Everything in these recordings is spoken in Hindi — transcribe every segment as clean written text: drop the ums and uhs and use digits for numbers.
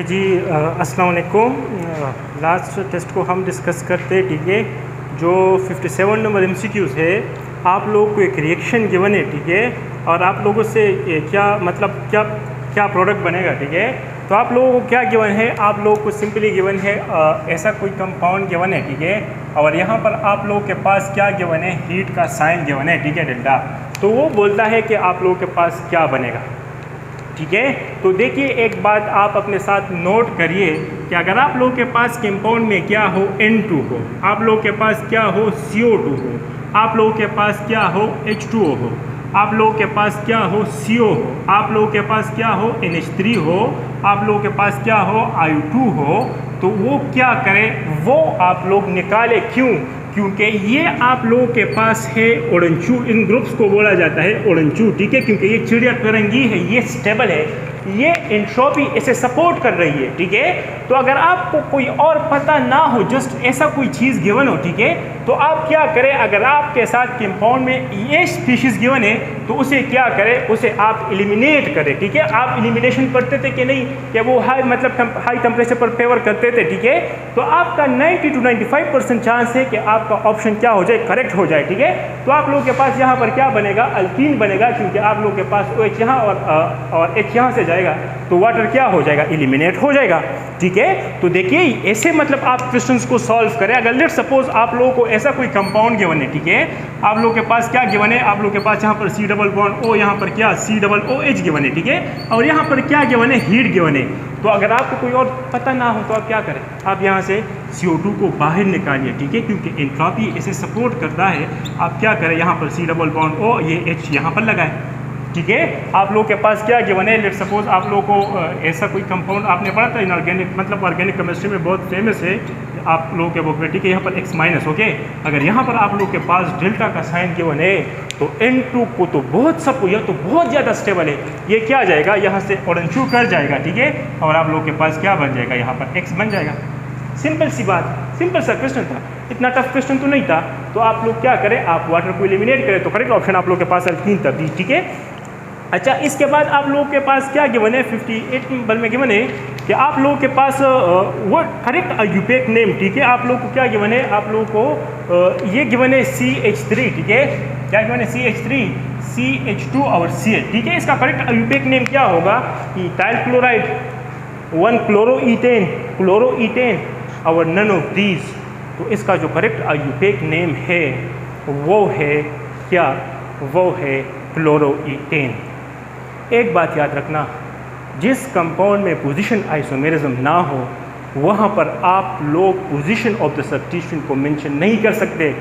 जी अस्सलाम वालेकुम। लास्ट टेस्ट को हम डिस्कस करते, ठीक है। जो 57 नंबर MCQs है, आप लोगों को एक रिएक्शन गिवन है, ठीक है, और आप लोगों से क्या मतलब क्या प्रोडक्ट बनेगा, ठीक है। तो आप लोगों को क्या गिवन है, आप लोगों को सिंपली गिवन है ऐसा कोई कंपाउंड गिवन है, ठीक है, और यहाँ पर आप लोगों के पास क्या गिवन है, हीट का साइन गिवन है, ठीक है, डेल्टा। तो वो बोलता है कि आप लोगों के पास क्या बनेगा, ठीक है। तो देखिए, एक बात आप अपने साथ नोट करिए कि अगर आप लोगों के पास कंपाउंड में क्या हो, N2 हो, आप लोगों के पास क्या हो, CO2 हो, आप लोगों के पास क्या हो, H2O हो, आप लोगों के पास क्या हो, CO हो, आप लोगों के पास क्या हो, NH3 हो, आप लोगों के पास क्या हो, I2 हो, तो वो क्या करें, वो आप लोग निकाले। क्यों? क्योंकि ये आप लोगों के पास है ओडनचू, इन ग्रुप्स को बोला जाता है ओडनचू, ठीक है, क्योंकि ये चिड़िया फिरंगी है, ये स्टेबल है, ये एंट्रोपी इसे सपोर्ट कर रही है, ठीक है। तो अगर आपको कोई और पता ना हो, जस्ट ऐसा कोई चीज़ गिवन हो, ठीक है, तो आप क्या करें, अगर आपके साथ कंपाउंड में ये स्पीशीज़ गिवन है तो उसे क्या करें, उसे आप एलिमिनेट करें, ठीक है। आप एलिमिनेशन करते थे कि नहीं, कि वो हाई टेम्परेचर पर फेवर करते थे, ठीक है। तो आपका 90 to 95% चांस है कि आपका ऑप्शन क्या हो जाए, करेक्ट हो जाए, ठीक है। तो आप लोगों के पास यहाँ पर क्या बनेगा, अल्कीन बनेगा, क्योंकि आप लोगों के पास OH यहाँ और H यहाँ से जाएगा, तो वाटर क्या हो जाएगा, एलिमिनेट हो जाएगा, ठीक है। तो देखिए, ऐसे मतलब आप क्वेश्चंस को सॉल्व करें। अगर लेट सपोज आप लोगों को ऐसा कोई कंपाउंड गिवन है, ठीक है, आप लोगों के पास क्या गिवन है, आप लोगों के पास यहाँ पर C डबल बॉन्ड O, यहाँ पर क्या C डबल OH गिवन है, ठीक है, और यहाँ पर क्या गिवन है, हीट गिवन है। तो अगर आपको कोई और पता ना हो तो आप क्या करें, आप यहाँ से CO2 को बाहर निकालिए, ठीक है, क्योंकि एंट्रोपी इसे सपोर्ट करता है। आप क्या करें, यहाँ पर C डबल बॉन्ड O, ये H यहाँ पर लगाए, ठीक है। आप लोगों के पास क्या गिवन है, लेट सपोज आप लोगों को ऐसा कोई कंपाउंड आपने पढ़ा था इनऑर्गेनिक, मतलब ऑर्गेनिक केमिस्ट्री में बहुत फेमस है आप लोगों के बुक में, ठीक है, यहाँ पर X माइनस, ओके। अगर यहाँ पर आप लोगों के पास डेल्टा का साइन गिवन है तो N2 को तो बहुत सब, यह तो बहुत ज़्यादा स्टेबल है, ये क्या जाएगा, यहाँ से ओडनचू कर जाएगा, ठीक है, और आप लोगों के पास क्या बन जाएगा, यहाँ पर X बन जाएगा। सिंपल सी बात, सिंपल सा क्वेश्चन था, इतना टफ क्वेश्चन तो नहीं था। तो आप लोग क्या करें, आप वाटर को एलिमिनेट करें, तो करेक्ट ऑप्शन आप लोगों के पास अल्कीन था, ठीक है। अच्छा, इसके बाद आप लोगों के पास क्या गिवन है, 58 नंबर में गिवन है कि आप लोगों के पास वो करेक्ट यूपेक नेम, ठीक है। आप लोगों को क्या गिवन है, आप लोगों को ये गिवन है CH3, ठीक है, क्या गिवन है, CH3, CH2 और CH, ठीक है। इसका करेक्ट यूपेक नेम क्या होगा, इथाइल क्लोराइड, 1 क्लोरोईथेन और नन ऑफ दीज। तो इसका जो करेक्ट यूपेक नेम है वो है क्या, वो है क्लोरोईथेन। एक बात याद रखना, जिस कंपाउंड में पोजीशन आइसोमेरिज्म ना हो वहाँ पर आप लोग पोजीशन ऑफ द सब्स्टिट्यूशन को मेंशन नहीं कर सकते।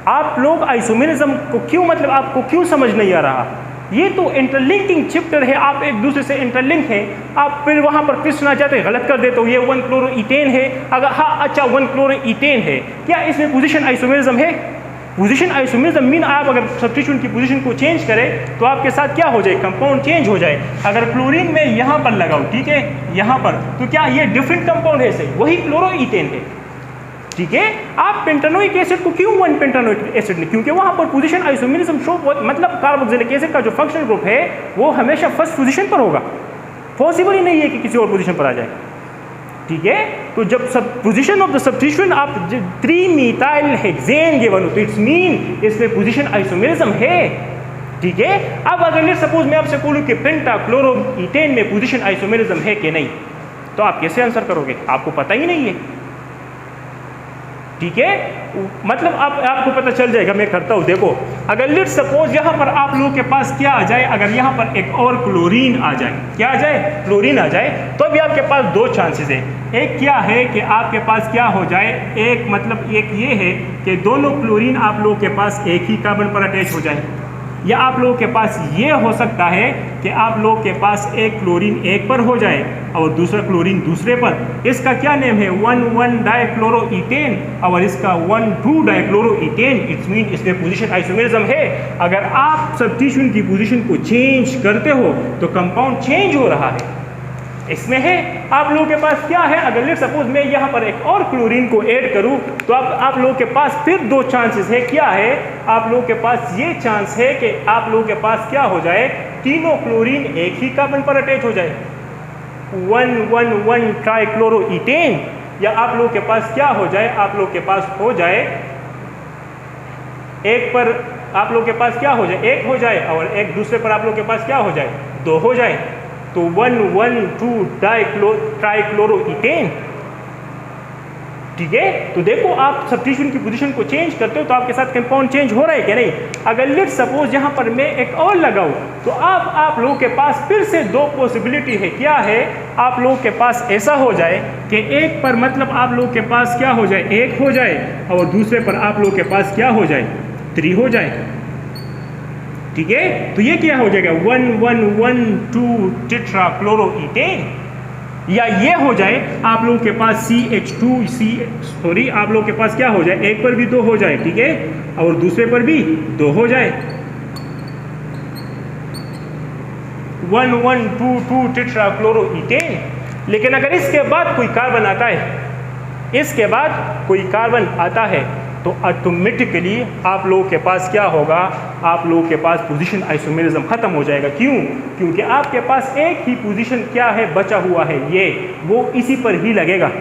आप लोग आइसोमेरिज्म को क्यों, मतलब आपको क्यों समझ नहीं आ रहा, ये तो इंटरलिंकिंग चैप्टर है, आप एक दूसरे से इंटरलिंक हैं। आप फिर वहाँ पर क्वेश्चन आ जाते गलत कर देते हो, ये 1 क्लोरोईथेन है, अगर हाँ अच्छा 1 क्लोरोईथेन है, क्या इसमें पोजीशन आइसोमेरिज्म है? पोजीशन आइसोमेरिज्म मीन आप अगर सब्स्टिट्यूशन की पोजीशन को चेंज करें तो आपके साथ क्या हो जाए, कंपाउंड चेंज हो जाए। अगर क्लोरीन में यहाँ पर लगाओ, ठीक है, यहाँ पर, तो क्या ये डिफरेंट कंपाउंड है, सही, वही क्लोरोईथेन है, ठीक है। आप पेंटानोइक एसिड को क्यों 1 पेंटानोइक एसिड नहीं, क्योंकि वहाँ पर पोजीशन आइसोमेरिज्म शो, मतलब कार्बोक्सिलिक एसिड का जो फंक्शनल ग्रुप है वो हमेशा फर्स्ट पोजीशन पर होगा, पॉसिबल ही नहीं है कि किसी और पोजीशन पर आ जाए, ठीक है। तो जब सब पोजीशन ऑफ द सब्स्टिट्यूशन आप 3 मिथाइल हेक्सेन गिवन हो तो इट्स मीन इसमें पोजीशन आइसोमेरिज्म है, ठीक है। अब अगर लेट्स सपोज मैं आपसे बोलूं कि पेंटाक्लोरोईथेन में पोजीशन आइसोमेरिज्म है कि नहीं, तो आप कैसे आंसर करोगे, आपको पता ही नहीं है, ठीक है। मतलब आपको पता चल जाएगा, मैं करता हूँ, देखो, अगर लेट्स सपोज यहाँ पर आप लोगों के पास क्या आ जाए, अगर यहाँ पर एक और क्लोरीन आ जाए, क्या आ जाए, क्लोरीन आ जाए, तो अभी आपके पास 2 चांसेस है। एक क्या है कि आपके पास क्या हो जाए, एक मतलब एक ये है कि दोनों क्लोरीन आप लोगों के पास एक ही कार्बन पर अटैच हो जाए, या आप लोगों के पास ये हो सकता है कि आप लोगों के पास एक क्लोरीन एक पर हो जाए और दूसरा क्लोरीन दूसरे पर। इसका क्या नेम है, 1,1 डाइक्लोरोईथेन और इसका 1,2 डाइक्लोरोईथेन, इट्स मीन इसमें पोजीशन आइसोमेरिज्म है। अगर आप सब्स्टिट्यूशन की पोजीशन को चेंज करते हो तो कंपाउंड चेंज हो रहा है, इसमें है। आप लोगों के पास क्या है, अगर लेट सपोज मैं यहाँ पर एक और क्लोरीन को ऐड करूँ तो आप लोगों के पास फिर 2 चांसेस है। क्या है, आप लोगों के पास ये चांस है कि आप लोगों के पास क्या हो जाए, तीनों क्लोरीन एक ही कार्बन पर अटैच हो जाए, 1,1,1 ट्राइक्लोरोईथेन, या आप लोगों के पास क्या हो जाए, आप लोग के पास हो जाए एक पर आप लोग के पास क्या हो जाए, एक हो जाए, और एक दूसरे पर आप लोग के पास क्या हो जाए, दो हो जाए, तो 1,1,2 ट्राइक्लोरोईथेन। ठीक है, तो देखो आप सब्स्टिट्यूशन की पोजीशन को चेंज करते हो तो आपके साथ कंपाउंड चेंज हो रहा है क्या नहीं। अगर लेट सपोज यहाँ पर मैं एक और लगाऊं तो आप लोगों के पास फिर से दो पॉसिबिलिटी है। क्या है, आप लोगों के पास ऐसा हो जाए कि एक पर मतलब आप लोगों के पास क्या हो जाए, एक हो जाए, और दूसरे पर आप लोगों के पास क्या हो जाए, 3 हो जाए। ठीक है, तो ये क्या हो जाएगा, 1,1,1,2 टेट्राक्लोरोईथेन, या ये हो जाए आप लोगों के पास आप लोगों के पास क्या हो जाए, एक पर भी 2 हो जाए, ठीक है, और दूसरे पर भी 2 हो जाए, 1,1,2,2 टेट्राक्लोरोईथेन। लेकिन अगर इसके बाद कोई कार्बन आता है, इसके बाद कोई कार्बन आता है, तो ऑटोमेटिकली आप लोगों के पास क्या होगा, आप लोगों के पास पोजीशन आइसोमेरिज्म खत्म हो जाएगा। क्यों? क्योंकि आपके पास एक ही पोजीशन क्या है, बचा हुआ है, ये वो इसी पर ही लगेगा।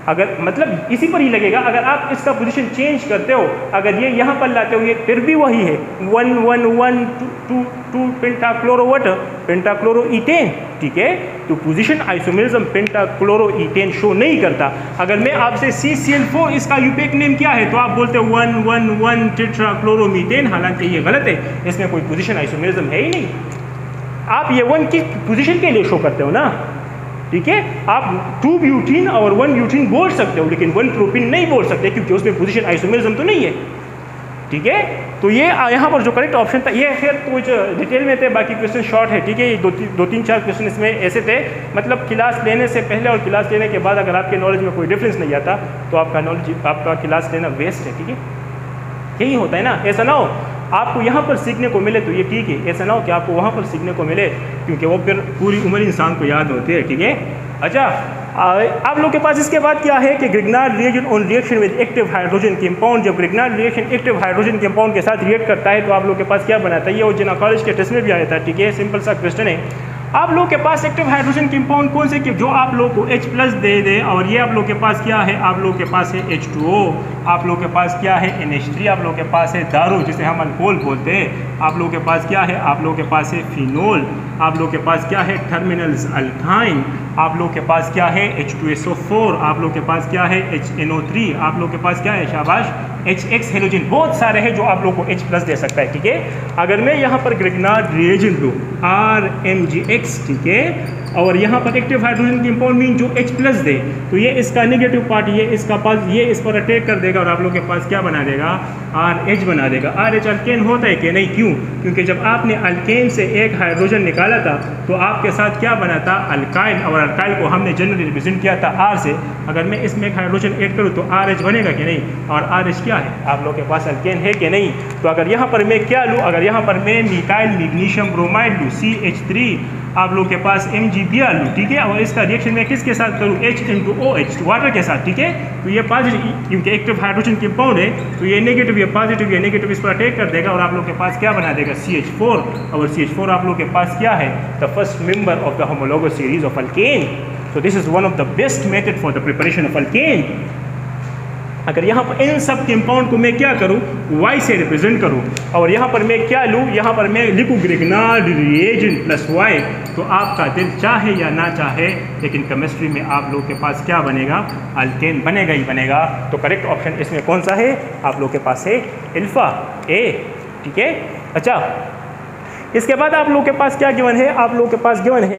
अगर मतलब इसी पर ही लगेगा। अगर आप इसका पोजीशन चेंज करते हो, अगर ये यहाँ पर लाते हो, ये फिर भी वही है, 1,1,1,2 पेंटाक्लोरोईथेन। ठीक है, तो पोजीशन आइसोमेरिज्म पेंटाक्लोरोईथेन शो नहीं करता। अगर मैं आपसे CCl4 इसका यूपेक नेम क्या है, तो आप बोलते हो 1,1,1 टेट्राक्लोरोमीथेन, हालांकि ये गलत है, इसमें कोई पोजीशन आइसोमेरिज्म है ही नहीं। आप ये 1 की पोजीशन के लिए शो करते हो ना। ठीक है, आप 2 ब्यूटीन और 1 ब्यूटीन बोल सकते हो, लेकिन 1 प्रोपीन नहीं बोल सकते, क्योंकि उसमें पोजीशन आइसोमेरिज्म तो नहीं है। ठीक है, तो ये यहाँ पर जो करेक्ट ऑप्शन था, ये खैर कुछ डिटेल में थे, बाकी क्वेश्चन शॉर्ट है। ठीक है, ये 2-3-4 क्वेश्चन इसमें ऐसे थे, मतलब क्लास लेने से पहले और क्लास लेने के बाद अगर आपके नॉलेज में कोई डिफरेंस नहीं आता तो आपका क्लास लेना वेस्ट है। ठीक है, यही होता है ना। ऐसा ना हो आपको यहाँ पर सीखने को मिले तो ये ठीक है, ऐसा ना हो कि आपको वहाँ पर सीखने को मिले, क्योंकि वो फिर पूरी उम्र इंसान को याद होती है। ठीक है, अच्छा, आप लोग के पास इसके बाद क्या है कि Grignard reagent on reaction with active hydrogen compound. जब Grignard reaction active hydrogen compound के साथ रिएक्ट करता है तो आप लोग के पास क्या बनाता है, ये और जना कॉलेज के टेस्ट में भी आया था। ठीक है, सिंपल सा क्वेश्चन है। आप लोग के पास एक्टिव हाइड्रोजन कंपाउंड कौन से, जो आप लोग को H+ दे दे, और ये आप लोग के पास क्या है, आप लोग के पास है H2O, आप लोग के पास क्या है NH3, आप लोग के पास है दारू जिसे हम अल्कोहल बोलते हैं, आप लोग के पास क्या है, आप लोग के पास है फिनोल, आप लोग के पास क्या है टर्मिनल्स अल्काइन, आप लोग के पास क्या है H2SO4, आप लोग के पास क्या है HNO3, आप लोग के पास क्या है, शाबाश, HX हेलोजन। बहुत सारे हैं जो आप लोग को H+ दे सकता है। ठीक है, अगर मैं यहाँ पर ग्रिग्नार्ड रिएजेंट दूँ RMgX, ठीक है, और यहाँ पर एक्टिव हाइड्रोजन कंपाउंड मीन जो H+ दे, तो ये इसका नेगेटिव पार्ट ये इसका पास ये इस पर अटैक कर देगा और आप लोग के पास क्या बना देगा, RH बना देगा। RH अल्केन होता है कि नहीं, क्यों? क्योंकि जब आपने अल्केन से एक हाइड्रोजन निकाला था तो आपके साथ क्या बना था, अल्काइल, और अल्काइल को हमने जनरली रिप्रेजेंट किया था R से। अगर मैं इसमें एक हाइड्रोजन ऐड करूँ तो RH बनेगा कि नहीं, और RH क्या है, आप लोग के पास अल्केन है कि नहीं। तो अगर यहाँ पर मैं क्या लूँ, अगर यहाँ पर मैं मिथाइल मैग्नीशियम ब्रोमाइड लूँ CH3, आप लोग के पास MgBr लूँ, ठीक है, और इसका रिएक्शन मैं किसके साथ करूँ, H*OH, वाटर के साथ। ठीक है, तो ये पॉजिटिव, क्योंकि एक्टिव हाइड्रोजन कंपाउंड है, तो ये नेगेटिव, ये पॉजिटिव, ये नेगेटिव इस पर अटैक कर देगा और आप लोग के पास क्या बना देगा, CH4, और CH4 आप लोग के पास क्या है, the first member of the homologous series of alkane. So this is one of the best method for the preparation of alkane. अगर यहाँ पर इन सब कंपाउंड को मैं क्या करूँ, Y से रिप्रेजेंट करूँ, और यहाँ पर मैं क्या लूँ, यहाँ पर मैं लिखूँ ग्रिग्नार्ड रिएजेंट प्लस Y, तो आपका दिल चाहे या ना चाहे, लेकिन केमिस्ट्री में आप लोग के पास क्या बनेगा, अल्केन बनेगा ही बनेगा। तो करेक्ट ऑप्शन इसमें कौन सा है, आप लोग के पास है अल्फा A। ठीक है, अच्छा, इसके बाद आप लोग के पास क्या गिवन है, आप लोग के पास गिवन है